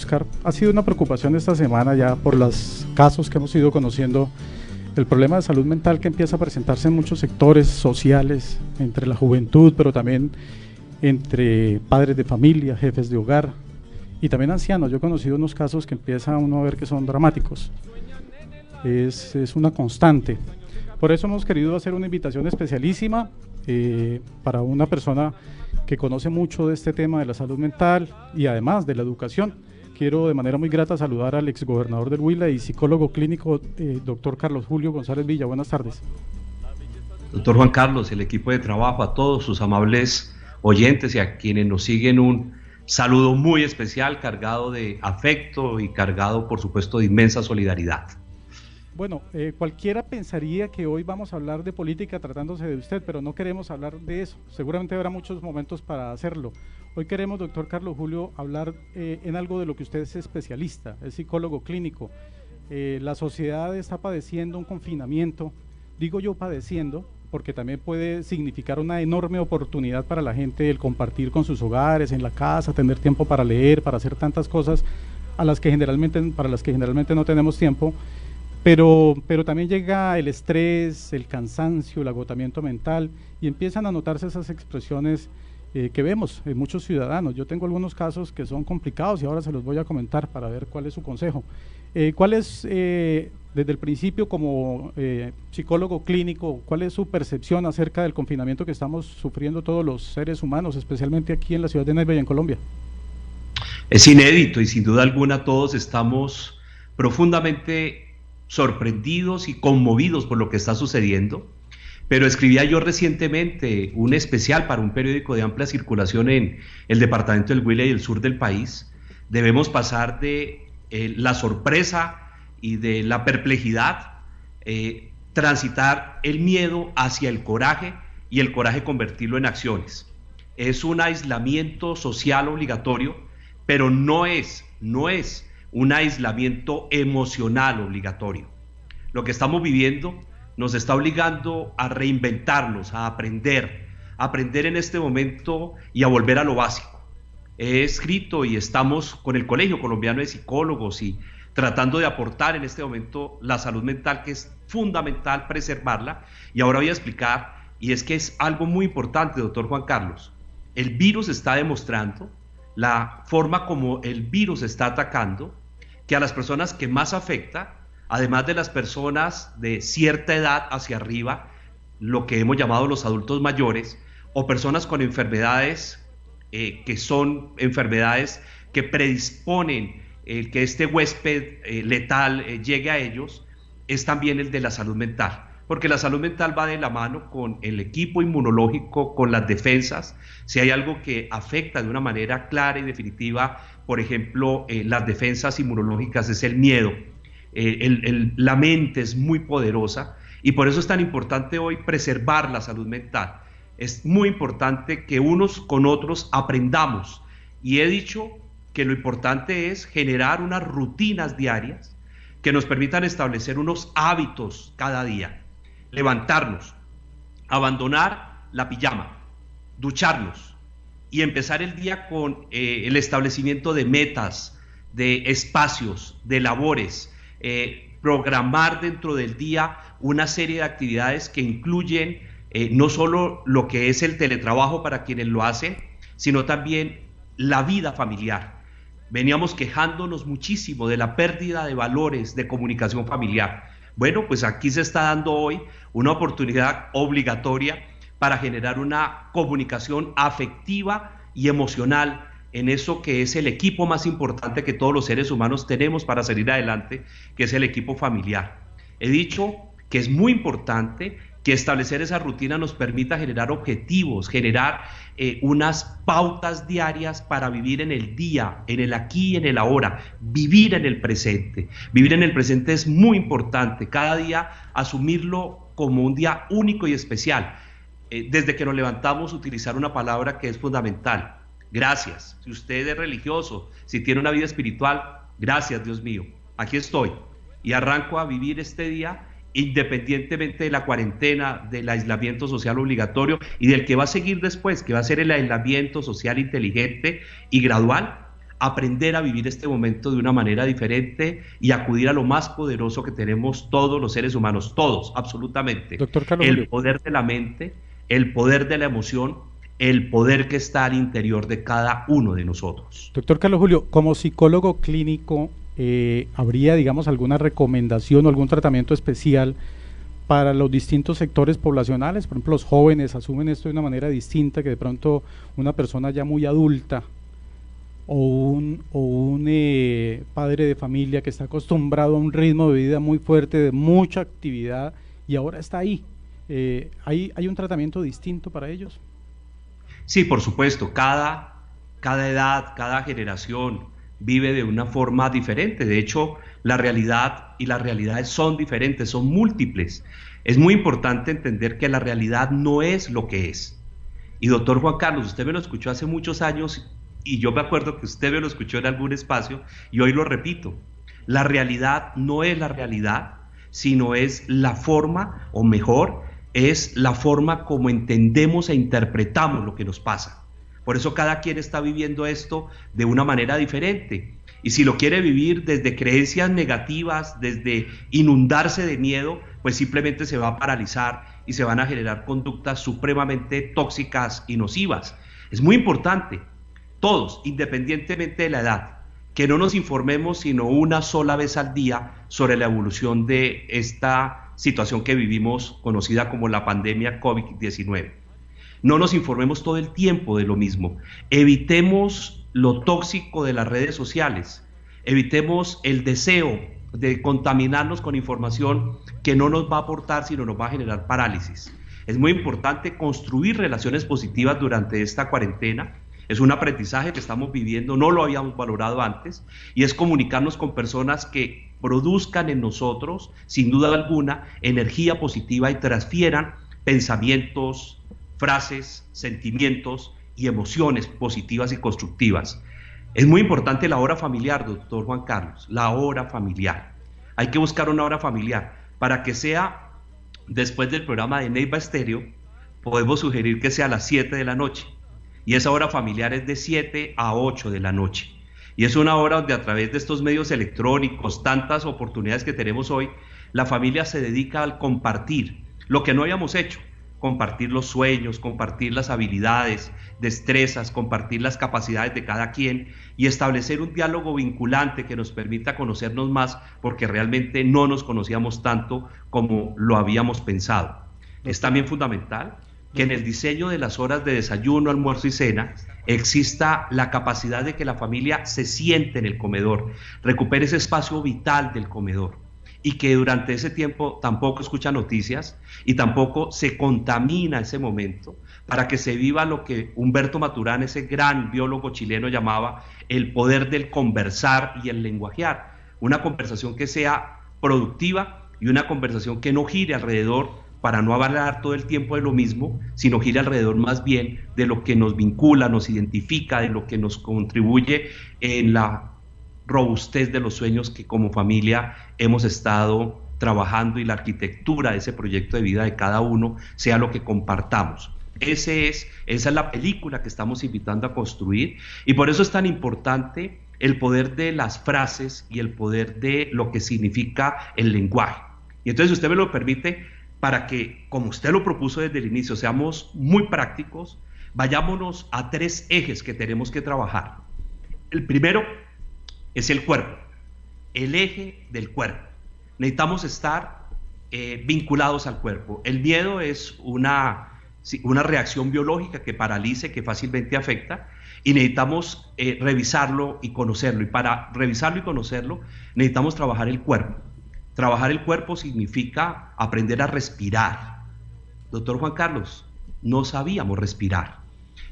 Oscar. Ha sido una preocupación esta semana ya por los casos que hemos ido conociendo, el problema de salud mental que empieza a presentarse en muchos sectores sociales, entre la juventud, pero también entre padres de familia, jefes de hogar y también ancianos. Yo he conocido unos casos que empieza uno a ver que son dramáticos. Es una constante. Por eso hemos querido hacer una invitación especialísima para una persona que conoce mucho de este tema de la salud mental y además de la educación. Quiero de manera muy grata saludar al exgobernador del Huila y psicólogo clínico, doctor Carlos Julio González Villa. Buenas tardes. Doctor Juan Carlos, el equipo de trabajo, a todos sus amables oyentes y a quienes nos siguen, un saludo muy especial, cargado de afecto y cargado, por supuesto, de inmensa solidaridad. Bueno, cualquiera pensaría que hoy vamos a hablar de política tratándose de usted, pero no queremos hablar de eso. Seguramente habrá muchos momentos para hacerlo. Hoy queremos, doctor Carlos Julio, hablar en algo de lo que usted es especialista, es psicólogo clínico. La sociedad está padeciendo un confinamiento, digo yo padeciendo, porque también puede significar una enorme oportunidad para la gente el compartir con sus hogares, en la casa, tener tiempo para leer, para hacer tantas cosas para las que generalmente no tenemos tiempo. Pero también llega el estrés, el cansancio, el agotamiento mental y empiezan a notarse esas expresiones que vemos en muchos ciudadanos. Yo tengo algunos casos que son complicados y ahora se los voy a comentar para ver cuál es su consejo. ¿Cuál es, desde el principio como psicólogo clínico, cuál es su percepción acerca del confinamiento que estamos sufriendo todos los seres humanos, especialmente aquí en la ciudad de Neiva y en Colombia? Es inédito y sin duda alguna todos estamos profundamente sorprendidos y conmovidos por lo que está sucediendo, pero escribía yo recientemente un especial para un periódico de amplia circulación en el departamento del Huila y el sur del país. Debemos pasar de la sorpresa y de la perplejidad, transitar el miedo hacia el coraje y el coraje convertirlo en acciones. Es un aislamiento social obligatorio, pero no es un aislamiento emocional obligatorio. Lo que estamos viviendo nos está obligando a reinventarnos, a aprender en este momento y a volver a lo básico. He escrito y estamos con el Colegio Colombiano de Psicólogos y tratando de aportar en este momento la salud mental, que es fundamental preservarla, y ahora voy a explicar, y es que es algo muy importante, doctor Juan Carlos. El virus está demostrando la forma como el virus está atacando, que a las personas que más afecta, además de las personas de cierta edad hacia arriba, lo que hemos llamado los adultos mayores, o personas con enfermedades que son enfermedades que predisponen que este huésped letal llegue a ellos, es también el de la salud mental. Porque la salud mental va de la mano con el equipo inmunológico, con las defensas. Si hay algo que afecta de una manera clara y definitiva, por ejemplo, las defensas inmunológicas, es el miedo. La mente es muy poderosa y por eso es tan importante hoy preservar la salud mental. Es muy importante que unos con otros aprendamos, y he dicho que lo importante es generar unas rutinas diarias que nos permitan establecer unos hábitos cada día. Levantarnos, abandonar la pijama, ducharnos y empezar el día con el establecimiento de metas, de espacios, de labores, programar dentro del día una serie de actividades que incluyen no solo lo que es el teletrabajo para quienes lo hacen, sino también la vida familiar. Veníamos quejándonos muchísimo de la pérdida de valores de comunicación familiar. Bueno, pues aquí se está dando hoy una oportunidad obligatoria para generar una comunicación afectiva y emocional en eso que es el equipo más importante que todos los seres humanos tenemos para salir adelante, que es el equipo familiar. He dicho que es muy importante que establecer esa rutina nos permita generar objetivos, generar unas pautas diarias para vivir en el día, en el aquí y en el ahora, vivir en el presente. Vivir en el presente es muy importante, cada día asumirlo como un día único y especial. Desde que nos levantamos, utilizar una palabra que es fundamental: gracias. Si usted es religioso, si tiene una vida espiritual, gracias, Dios mío, aquí estoy. Y arranco a vivir este día independientemente de la cuarentena, del aislamiento social obligatorio y del que va a seguir después, que va a ser el aislamiento social inteligente y gradual, aprender a vivir este momento de una manera diferente y acudir a lo más poderoso que tenemos todos los seres humanos, todos, absolutamente. Doctor Carlos El Julio. poder de la mente, el poder de la emoción, el poder que está al interior de cada uno de nosotros. Doctor Carlos Julio, como psicólogo clínico, ¿habría, digamos, alguna recomendación o algún tratamiento especial para los distintos sectores poblacionales? Por ejemplo, los jóvenes asumen esto de una manera distinta que de pronto una persona ya muy adulta o un padre de familia que está acostumbrado a un ritmo de vida muy fuerte, de mucha actividad, y ahora está ahí. ¿Hay un tratamiento distinto para ellos? Sí, por supuesto, cada edad, cada generación vive de una forma diferente. De hecho, la realidad y las realidades son diferentes, son múltiples. Es muy importante entender que la realidad no es lo que es. Y doctor Juan Carlos, usted me lo escuchó hace muchos años y yo me acuerdo que usted me lo escuchó en algún espacio y hoy lo repito. La realidad no es la realidad, sino es la forma, o mejor, es la forma como entendemos e interpretamos lo que nos pasa. Por eso cada quien está viviendo esto de una manera diferente. Y si lo quiere vivir desde creencias negativas, desde inundarse de miedo, pues simplemente se va a paralizar y se van a generar conductas supremamente tóxicas y nocivas. Es muy importante, todos, independientemente de la edad, que no nos informemos sino una sola vez al día sobre la evolución de esta situación que vivimos, conocida como la pandemia COVID-19. No nos informemos todo el tiempo de lo mismo. Evitemos lo tóxico de las redes sociales. Evitemos el deseo de contaminarnos con información que no nos va a aportar, sino nos va a generar parálisis. Es muy importante construir relaciones positivas durante esta cuarentena. Es un aprendizaje que estamos viviendo, no lo habíamos valorado antes, y es comunicarnos con personas que produzcan en nosotros, sin duda alguna, energía positiva y transfieran pensamientos, frases, sentimientos y emociones positivas y constructivas. Es muy importante la hora familiar, doctor Juan Carlos, la hora familiar. Hay que buscar una hora familiar para que sea después del programa de Neiva Estéreo. Podemos sugerir que sea a las 7 de la noche. Y esa hora familiar es de 7 a 8 de la noche. Y es una hora donde a través de estos medios electrónicos, tantas oportunidades que tenemos hoy, la familia se dedica al compartir lo que no habíamos hecho, compartir los sueños, compartir las habilidades, destrezas, compartir las capacidades de cada quien y establecer un diálogo vinculante que nos permita conocernos más, porque realmente no nos conocíamos tanto como lo habíamos pensado. Es también fundamental que en el diseño de las horas de desayuno, almuerzo y cena exista la capacidad de que la familia se siente en el comedor, recupere ese espacio vital del comedor y que durante ese tiempo tampoco escucha noticias y tampoco se contamina ese momento, para que se viva lo que Humberto Maturana, ese gran biólogo chileno, llamaba el poder del conversar y el lenguajear, una conversación que sea productiva y una conversación que no gire alrededor, para no hablar todo el tiempo de lo mismo, sino gire alrededor más bien de lo que nos vincula, nos identifica, de lo que nos contribuye en la robustez de los sueños que como familia hemos estado trabajando, y la arquitectura de ese proyecto de vida de cada uno sea lo que compartamos. Esa es la película que estamos invitando a construir, y por eso es tan importante el poder de las frases y el poder de lo que significa el lenguaje. Y entonces, si usted me lo permite, para que, como usted lo propuso desde el inicio, seamos muy prácticos, vayámonos a 3 ejes que tenemos que trabajar. El primero es el cuerpo, el eje del cuerpo. Necesitamos estar vinculados al cuerpo. El miedo es una reacción biológica que paraliza, que fácilmente afecta, y necesitamos revisarlo y conocerlo. Y para revisarlo y conocerlo, necesitamos trabajar el cuerpo. Trabajar el cuerpo significa aprender a respirar. Doctor Juan Carlos, no sabíamos respirar.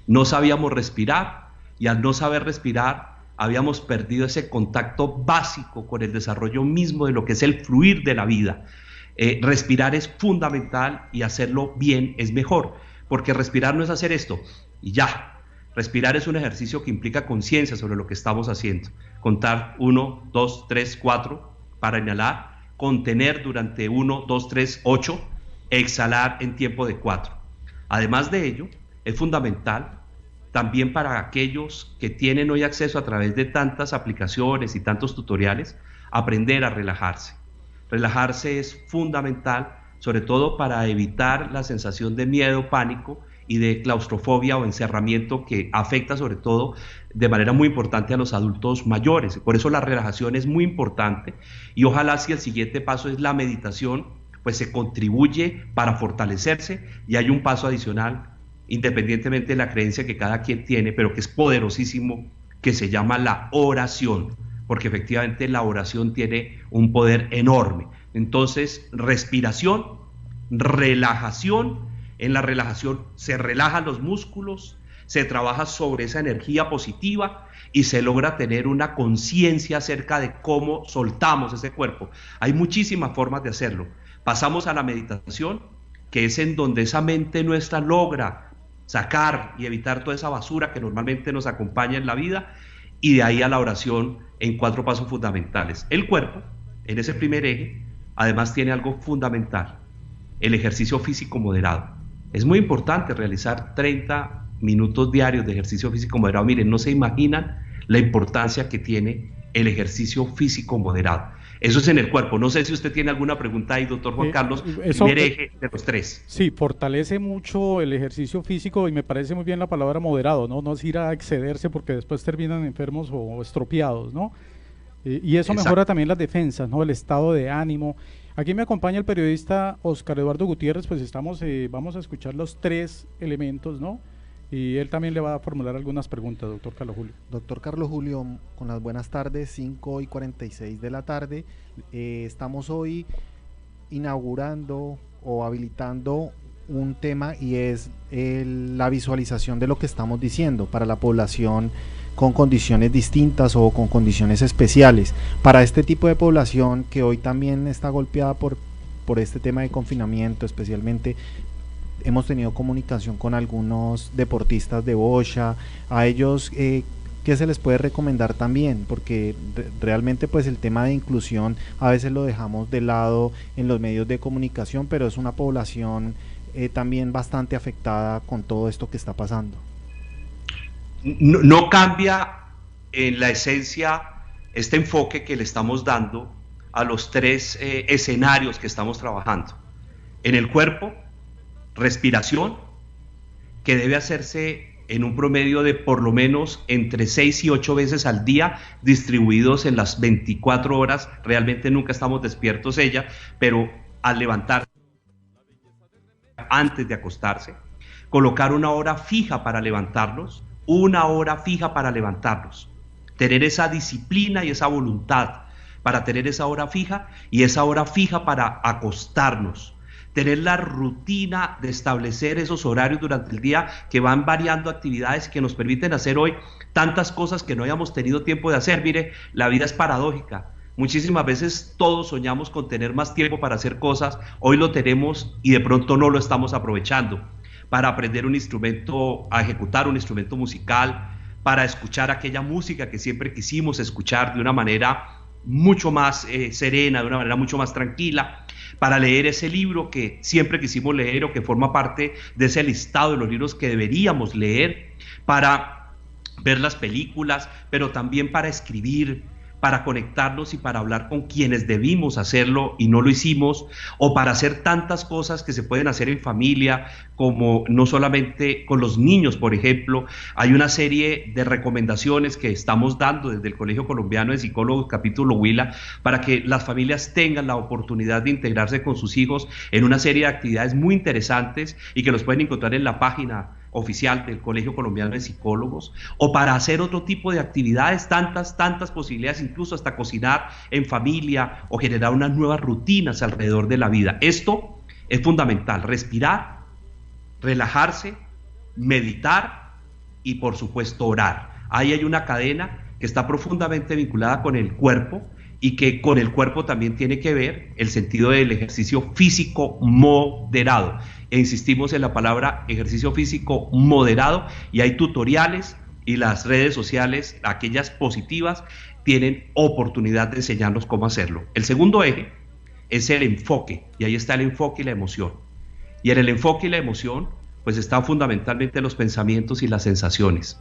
No sabíamos respirar, y al no saber respirar, habíamos perdido ese contacto básico con el desarrollo mismo de lo que es el fluir de la vida. Respirar es fundamental, y hacerlo bien es mejor, porque respirar no es hacer esto y ya. Respirar es un ejercicio que implica conciencia sobre lo que estamos haciendo. Contar 1, 2, 3, 4 para inhalar, contener durante 1, 2, 3, 8, exhalar en tiempo de 4. Además de ello, es fundamental también para aquellos que tienen hoy acceso a través de tantas aplicaciones y tantos tutoriales, aprender a relajarse. Relajarse es fundamental, sobre todo para evitar la sensación de miedo, pánico y de claustrofobia o encerramiento que afecta sobre todo de manera muy importante a los adultos mayores. Por eso la relajación es muy importante y ojalá si el siguiente paso es la meditación, pues se contribuye para fortalecerse y hay un paso adicional, independientemente de la creencia que cada quien tiene, pero que es poderosísimo, que se llama la oración, porque efectivamente la oración tiene un poder enorme. Entonces, respiración, relajación. En la relajación se relajan los músculos, se trabaja sobre esa energía positiva y se logra tener una conciencia acerca de cómo soltamos ese cuerpo. Hay muchísimas formas de hacerlo. Pasamos a la meditación, que es en donde esa mente nuestra logra sacar y evitar toda esa basura que normalmente nos acompaña en la vida, y de ahí a la oración en 4 pasos fundamentales. El cuerpo, en ese primer eje, además tiene algo fundamental, el ejercicio físico moderado. Es muy importante realizar 30 minutos diarios de ejercicio físico moderado. Miren, no se imaginan la importancia que tiene el ejercicio físico moderado. Eso es en el cuerpo. No sé si usted tiene alguna pregunta ahí, doctor Juan Carlos, primer eje de los 3. Sí, fortalece mucho el ejercicio físico y me parece muy bien la palabra moderado, ¿no? No es ir a excederse porque después terminan enfermos o estropeados, ¿no? Y eso Exacto. mejora también las defensas, ¿no? El estado de ánimo. Aquí me acompaña el periodista Oscar Eduardo Gutiérrez, pues vamos a escuchar los 3 elementos, ¿no? Y él también le va a formular algunas preguntas, doctor Carlos Julio. Doctor Carlos Julio, con las buenas tardes, 5:46 de la tarde. Estamos hoy inaugurando o habilitando un tema y es la visualización de lo que estamos diciendo para la población con condiciones distintas o con condiciones especiales. Para este tipo de población que hoy también está golpeada por este tema de confinamiento, especialmente hemos tenido comunicación con algunos deportistas de bocha, a ellos ¿qué se les puede recomendar también? Porque realmente pues el tema de inclusión a veces lo dejamos de lado en los medios de comunicación, pero es una población también bastante afectada con todo esto que está pasando. No cambia en la esencia este enfoque que le estamos dando a los 3 escenarios que estamos trabajando. En el cuerpo, respiración, que debe hacerse en un promedio de por lo menos entre 6 y 8 veces al día, distribuidos en las 24 horas. Realmente nunca estamos despiertos ella, pero al levantarse, antes de acostarse, colocar una hora fija para levantarnos, tener esa disciplina y esa voluntad para tener esa hora fija y esa hora fija para acostarnos. Tener la rutina de establecer esos horarios durante el día que van variando actividades que nos permiten hacer hoy tantas cosas que no habíamos tenido tiempo de hacer. Mire, la vida es paradójica. Muchísimas veces todos soñamos con tener más tiempo para hacer cosas, hoy lo tenemos y de pronto no lo estamos aprovechando. Para aprender un instrumento, a ejecutar un instrumento musical, para escuchar aquella música que siempre quisimos escuchar de una manera mucho más serena, de una manera mucho más tranquila, para leer ese libro que siempre quisimos leer o que forma parte de ese listado de los libros que deberíamos leer, para ver las películas, pero también para escribir, para conectarnos y para hablar con quienes debimos hacerlo y no lo hicimos, o para hacer tantas cosas que se pueden hacer en familia, como no solamente con los niños, por ejemplo. Hay una serie de recomendaciones que estamos dando desde el Colegio Colombiano de Psicólogos, capítulo Huila, para que las familias tengan la oportunidad de integrarse con sus hijos en una serie de actividades muy interesantes y que los pueden encontrar en la página oficial del Colegio Colombiano de Psicólogos, o para hacer otro tipo de actividades, tantas posibilidades, incluso hasta cocinar en familia o generar unas nuevas rutinas alrededor de la vida. Esto es fundamental: respirar, relajarse, meditar y por supuesto orar. Ahí hay una cadena que está profundamente vinculada con el cuerpo y que con el cuerpo también tiene que ver el sentido del ejercicio físico moderado. E insistimos en la palabra ejercicio físico moderado, y hay tutoriales y las redes sociales, aquellas positivas, tienen oportunidad de enseñarnos cómo hacerlo. El segundo eje es el enfoque, y ahí está el enfoque y la emoción. Y en el enfoque y la emoción pues están fundamentalmente los pensamientos y las sensaciones.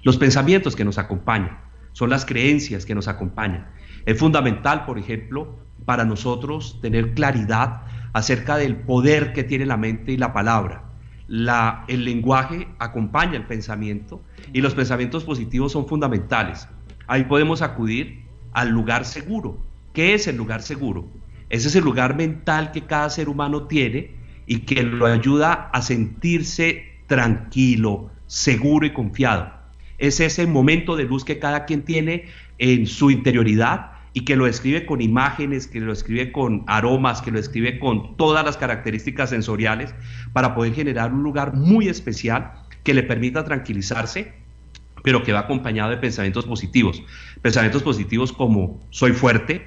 Los pensamientos que nos acompañan, son las creencias que nos acompañan. Es fundamental, por ejemplo, para nosotros tener claridad acerca del poder que tiene la mente y la palabra. El lenguaje acompaña el pensamiento y los pensamientos positivos son fundamentales. Ahí podemos acudir al lugar seguro. ¿Qué es el lugar seguro? Ese es el lugar mental que cada ser humano tiene y que lo ayuda a sentirse tranquilo, seguro y confiado. Es ese momento de luz que cada quien tiene en su interioridad y que lo describe con imágenes, que lo describe con aromas, que lo describe con todas las características sensoriales para poder generar un lugar muy especial que le permita tranquilizarse, pero que va acompañado de pensamientos positivos. Pensamientos positivos como soy fuerte,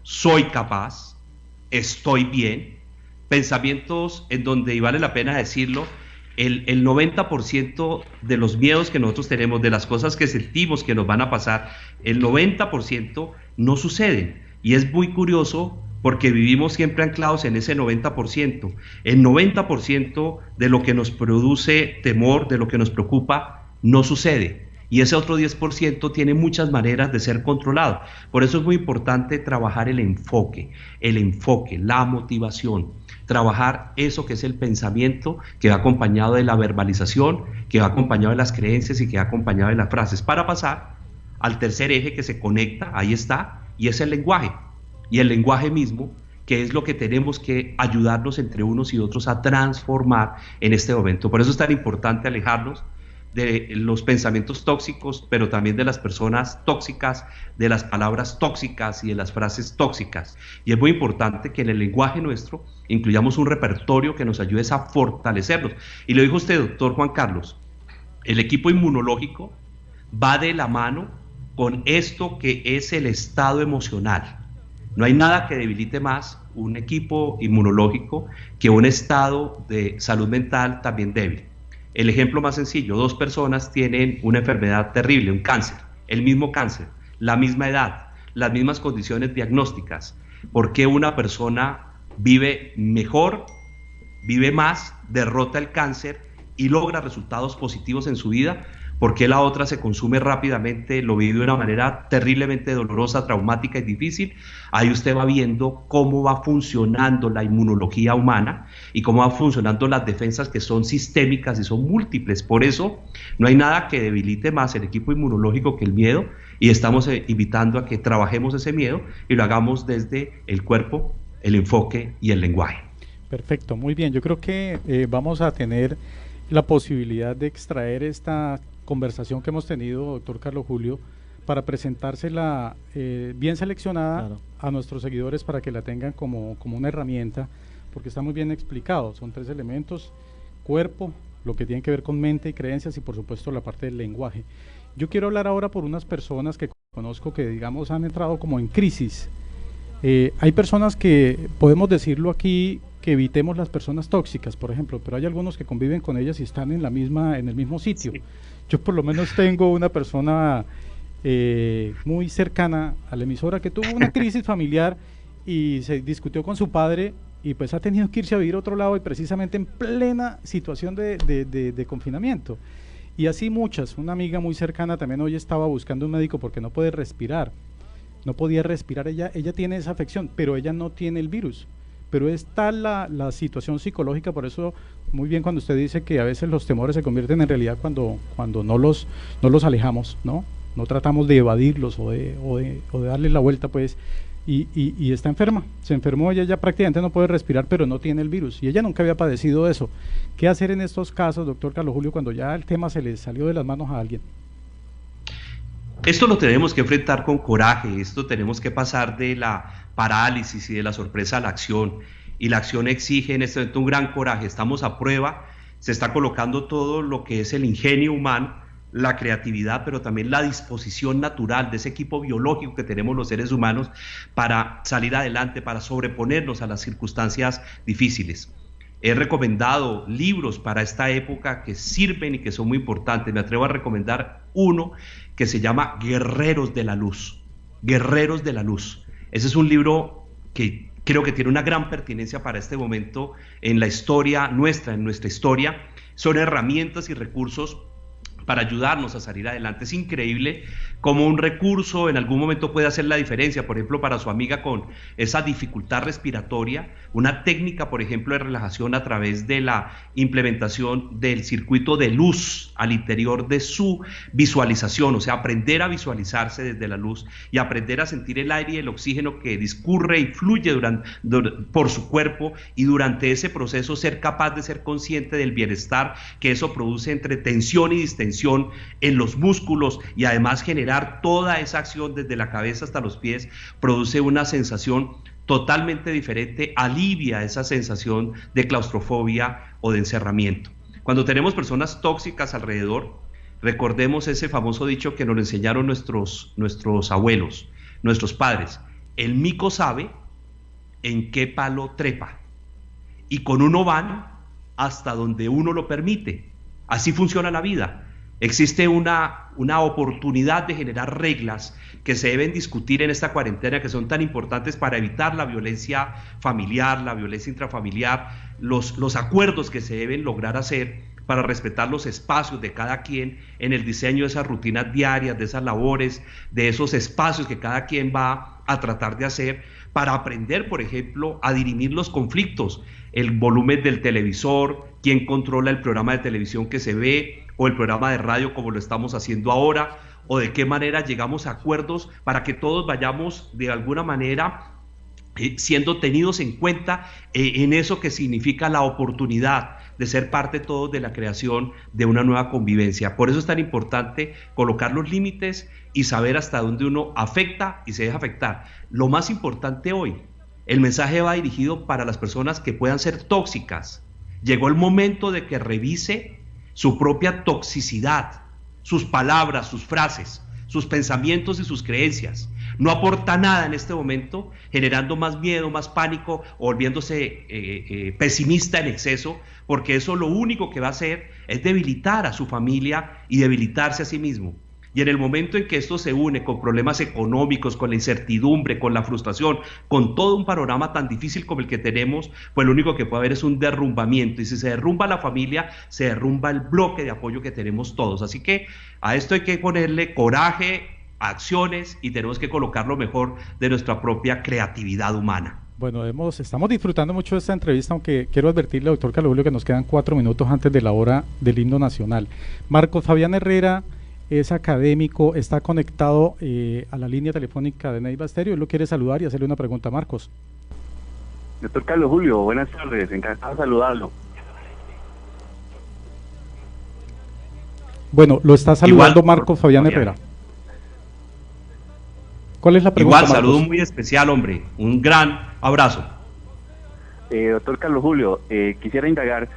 soy capaz, estoy bien. Pensamientos en donde, y vale la pena decirlo, el 90% de los miedos que nosotros tenemos, de las cosas que sentimos que nos van a pasar, el 90% no suceden. Y es muy curioso porque vivimos siempre anclados en ese 90%. El 90% de lo que nos produce temor, de lo que nos preocupa, no sucede. Y ese otro 10% tiene muchas maneras de ser controlado. Por eso es muy importante trabajar el enfoque, la motivación. Trabajar eso que es el pensamiento, que va acompañado de la verbalización, que va acompañado de las creencias y que va acompañado de las frases, para pasar al tercer eje que se conecta, ahí está, y es el lenguaje. Y el lenguaje mismo, que es lo que tenemos que ayudarnos entre unos y otros a transformar en este momento. Por eso es tan importante alejarnos de los pensamientos tóxicos, pero también de las personas tóxicas, de las palabras tóxicas y de las frases tóxicas. Y es muy importante que en el lenguaje nuestro incluyamos un repertorio que nos ayude a fortalecernos. Y lo dijo usted, doctor Juan Carlos, el equipo inmunológico va de la mano con esto que es el estado emocional. No hay nada que debilite más un equipo inmunológico que un estado de salud mental también débil. El ejemplo más sencillo, 2 personas tienen una enfermedad terrible, un cáncer, el mismo cáncer, la misma edad, las mismas condiciones diagnósticas. ¿Por qué una persona vive mejor, vive más, derrota el cáncer y logra resultados positivos en su vida? ¿Por qué la otra se consume rápidamente, lo vive de una manera terriblemente dolorosa, traumática y difícil? Ahí usted va viendo cómo va funcionando la inmunología humana y cómo va funcionando las defensas que son sistémicas y son múltiples. Por eso no hay nada que debilite más el equipo inmunológico que el miedo, y estamos invitando a que trabajemos ese miedo y lo hagamos desde el cuerpo, el enfoque y el lenguaje. Perfecto, muy bien. Yo creo que vamos a tener la posibilidad de extraer esta conversación que hemos tenido, doctor Carlos Julio, para presentársela bien seleccionada, claro, a nuestros seguidores para que la tengan como una herramienta, porque está muy bien explicado. Son 3 elementos: cuerpo, lo que tiene que ver con mente y creencias, y por supuesto la parte del lenguaje. Yo quiero hablar ahora por unas personas que conozco que, digamos, han entrado como en crisis. Hay personas que, podemos decirlo aquí, que evitemos las personas tóxicas, por ejemplo, pero hay algunos que conviven con ellas y están en el mismo sitio. Sí. Yo por lo menos tengo una persona muy cercana a la emisora que tuvo una crisis familiar y se discutió con su padre y pues ha tenido que irse a vivir a otro lado, y precisamente en plena situación de confinamiento. Y así muchas. Una amiga muy cercana también hoy estaba buscando un médico porque no puede respirar. No podía respirar, ella tiene esa afección, pero ella no tiene el virus. Pero es tal la situación psicológica. Por eso, muy bien cuando usted dice que a veces los temores se convierten en realidad cuando no los alejamos, ¿no? No tratamos de evadirlos o de darles la vuelta, pues, y está enferma. Se enfermó, ella ya prácticamente no puede respirar, pero no tiene el virus, y ella nunca había padecido eso. ¿Qué hacer en estos casos, doctor Carlos Julio, cuando ya el tema se le salió de las manos a alguien? Esto lo tenemos que enfrentar con coraje. Esto tenemos que pasar de la parálisis y de la sorpresa a la acción, y la acción exige en este momento un gran coraje. Estamos a prueba, se está colocando todo lo que es el ingenio humano, la creatividad, pero también la disposición natural de ese equipo biológico que tenemos los seres humanos para salir adelante, para sobreponernos a las circunstancias difíciles. He recomendado libros para esta época que sirven y que son muy importantes. Me atrevo a recomendar uno que se llama Guerreros de la Luz. Guerreros de la Luz. Ese es un libro que creo que tiene una gran pertinencia para este momento en la historia nuestra, en nuestra historia, son herramientas y recursos para ayudarnos a salir adelante. Es increíble cómo un recurso en algún momento puede hacer la diferencia. Por ejemplo, para su amiga con esa dificultad respiratoria, una técnica, por ejemplo, de relajación a través de la implementación del circuito de luz al interior de su visualización, o sea, aprender a visualizarse desde la luz y aprender a sentir el aire y el oxígeno que discurre y fluye por su cuerpo, y durante ese proceso ser capaz de ser consciente del bienestar que eso produce entre tensión y distensión en los músculos, y además generar toda esa acción desde la cabeza hasta los pies, produce una sensación totalmente diferente, alivia esa sensación de claustrofobia o de encerramiento. Cuando tenemos personas tóxicas alrededor, recordemos ese famoso dicho que nos lo enseñaron nuestros abuelos, nuestros padres: el mico sabe en qué palo trepa, y con uno van hasta donde uno lo permite. Así funciona la vida. Existe una oportunidad de generar reglas que se deben discutir en esta cuarentena, que son tan importantes para evitar la violencia familiar, la violencia intrafamiliar, los acuerdos que se deben lograr hacer para respetar los espacios de cada quien en el diseño de esas rutinas diarias, de esas labores, de esos espacios que cada quien va a tratar de hacer, para aprender, por ejemplo, a dirimir los conflictos, el volumen del televisor, quién controla el programa de televisión que se ve, o el programa de radio como lo estamos haciendo ahora, o de qué manera llegamos a acuerdos para que todos vayamos de alguna manera siendo tenidos en cuenta en eso que significa la oportunidad de ser parte todos de la creación de una nueva convivencia. Por eso es tan importante colocar los límites y saber hasta dónde uno afecta y se deja afectar. Lo más importante hoy, el mensaje va dirigido para las personas que puedan ser tóxicas. Llegó el momento de que revise su propia toxicidad, sus palabras, sus frases, sus pensamientos y sus creencias. No aporta nada en este momento, generando más miedo, más pánico, o volviéndose pesimista en exceso, porque eso lo único que va a hacer es debilitar a su familia y debilitarse a sí mismo. Y en el momento en que esto se une con problemas económicos, con la incertidumbre, con la frustración, con todo un panorama tan difícil como el que tenemos, pues lo único que puede haber es un derrumbamiento. Y si se derrumba la familia, se derrumba el bloque de apoyo que tenemos todos. Así que a esto hay que ponerle coraje, acciones, y tenemos que colocar lo mejor de nuestra propia creatividad humana. Bueno, estamos disfrutando mucho de esta entrevista, aunque quiero advertirle, doctor Carlos Julio, que nos quedan 4 minutos antes de la hora del himno nacional. Marcos Fabián Herrera es académico, está conectado a la línea telefónica de Neiva Stereo. Él lo quiere saludar y hacerle una pregunta a Marcos. Doctor Carlos Julio, buenas tardes, encantado de saludarlo. Bueno, lo está saludando Marcos Fabián Herrera. ¿Cuál es la pregunta, Igual, Marcos? saludo muy especial, hombre, un gran abrazo. Doctor Carlos Julio, quisiera indagar,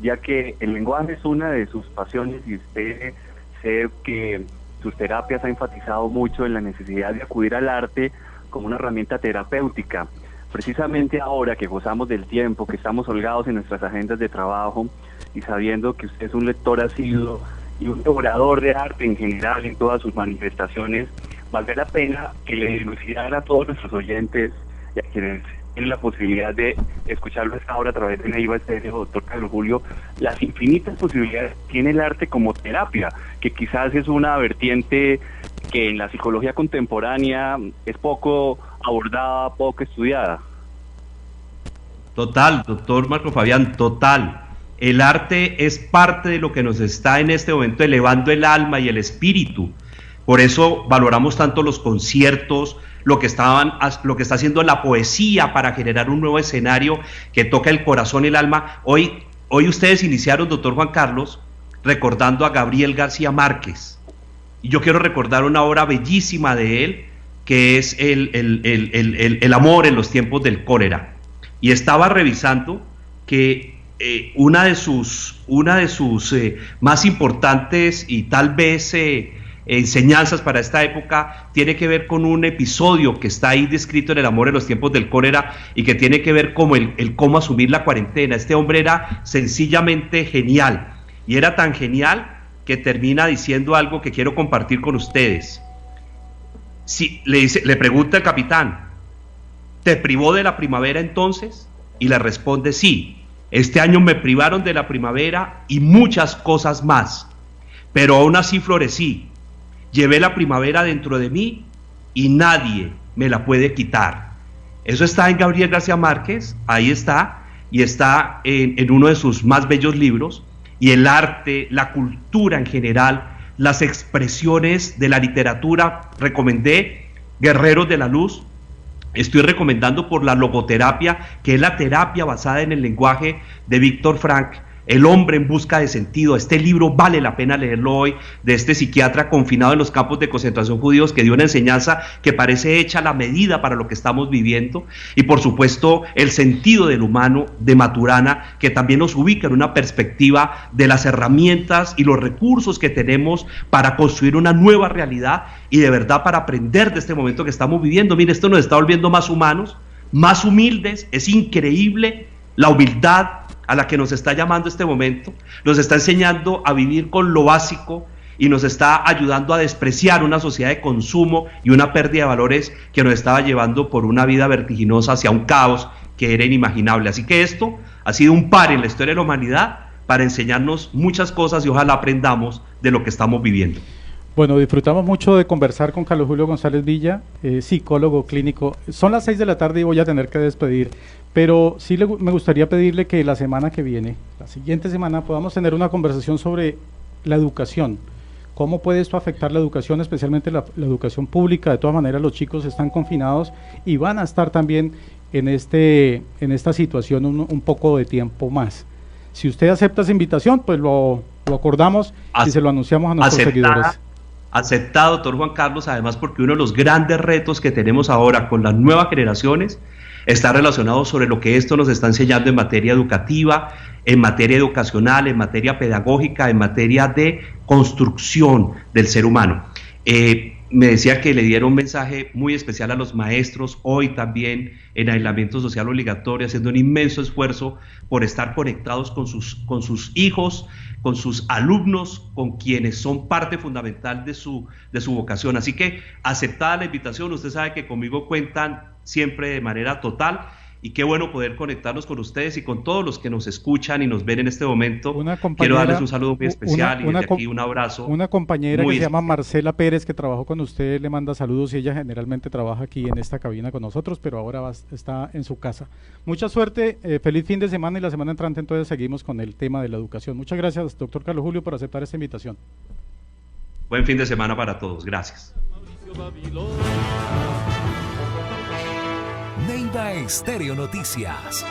ya que el lenguaje es una de sus pasiones y usted sé que sus terapias ha enfatizado mucho en la necesidad de acudir al arte como una herramienta terapéutica. Precisamente ahora que gozamos del tiempo, que estamos holgados en nuestras agendas de trabajo, y sabiendo que usted es un lector asiduo y un devorador de arte en general en todas sus manifestaciones, valdría la pena que le dilucidara a todos nuestros oyentes y a quienes tienen la posibilidad de escucharlo esta hora a través de Neiva Stereo, doctor Carlos Julio, las infinitas posibilidades que tiene el arte como terapia, que quizás es una vertiente que en la psicología contemporánea es poco abordada, poco estudiada. Total, doctor Marco Fabián, total. El arte es parte de lo que nos está en este momento elevando el alma y el espíritu. Por eso valoramos tanto los conciertos, lo que está haciendo la poesía para generar un nuevo escenario que toca el corazón y el alma. Hoy ustedes iniciaron, doctor Juan Carlos, recordando a Gabriel García Márquez. Y yo quiero recordar una obra bellísima de él, que es el amor en los tiempos del cólera. Y estaba revisando que una de sus más importantes y tal vez enseñanzas para esta época tiene que ver con un episodio que está ahí descrito en El amor en los tiempos del cólera, y que tiene que ver como el cómo asumir la cuarentena. Este hombre era sencillamente genial, y era tan genial que termina diciendo algo que quiero compartir con ustedes. Si, le pregunta el capitán: ¿te privó de la primavera entonces? Y le responde: sí. Este año me privaron de la primavera y muchas cosas más, pero aún así florecí. Llevé la primavera dentro de mí y nadie me la puede quitar. Eso está en Gabriel García Márquez, ahí está, y está en uno de sus más bellos libros. Y el arte, la cultura en general, las expresiones de la literatura, recomendé Guerreros de la Luz. Estoy recomendando por la logoterapia, que es la terapia basada en el lenguaje de Víctor Frank, El hombre en busca de sentido. Este libro vale la pena leerlo hoy, de este psiquiatra confinado en los campos de concentración judíos, que dio una enseñanza que parece hecha a la medida para lo que estamos viviendo. Y por supuesto El sentido del humano, de Maturana, que también nos ubica en una perspectiva de las herramientas y los recursos que tenemos para construir una nueva realidad y de verdad para aprender de este momento que estamos viviendo. Mire, esto nos está volviendo más humanos, más humildes. Es increíble la humildad a la que nos está llamando este momento. Nos está enseñando a vivir con lo básico y nos está ayudando a despreciar una sociedad de consumo y una pérdida de valores que nos estaba llevando por una vida vertiginosa hacia un caos que era inimaginable. Así que esto ha sido un par en la historia de la humanidad para enseñarnos muchas cosas y ojalá aprendamos de lo que estamos viviendo. Bueno, disfrutamos mucho de conversar con Carlos Julio González Villa, psicólogo clínico. Son las 6 de la tarde y voy a tener que despedir, pero sí me gustaría pedirle que la semana que viene, la siguiente semana, podamos tener una conversación sobre la educación. ¿Cómo puede esto afectar la educación, especialmente la educación pública? De todas maneras, los chicos están confinados y van a estar también en esta situación un poco de tiempo más. Si usted acepta esa invitación, pues lo acordamos y se lo anunciamos a nuestros seguidores. Aceptado, doctor Juan Carlos, además porque uno de los grandes retos que tenemos ahora con las nuevas generaciones está relacionado sobre lo que esto nos está enseñando en materia educativa, en materia educacional, en materia pedagógica, en materia de construcción del ser humano. Me decía que le dieron un mensaje muy especial a los maestros, hoy también en aislamiento social obligatorio, haciendo un inmenso esfuerzo por estar conectados con sus hijos, con sus alumnos, con quienes son parte fundamental de su vocación. Así que aceptada la invitación, usted sabe que conmigo cuentan siempre de manera total. Y qué bueno poder conectarnos con ustedes y con todos los que nos escuchan y nos ven en este momento. Quiero darles un saludo muy especial y desde aquí un abrazo. Una compañera que se llama Marcela Pérez, que trabajó con usted, le manda saludos y ella generalmente trabaja aquí en esta cabina con nosotros, pero ahora está en su casa. Mucha suerte, feliz fin de semana y la semana entrante entonces seguimos con el tema de la educación. Muchas gracias, doctor Carlos Julio, por aceptar esta invitación. Buen fin de semana para todos. Gracias. Neiva Estéreo Noticias.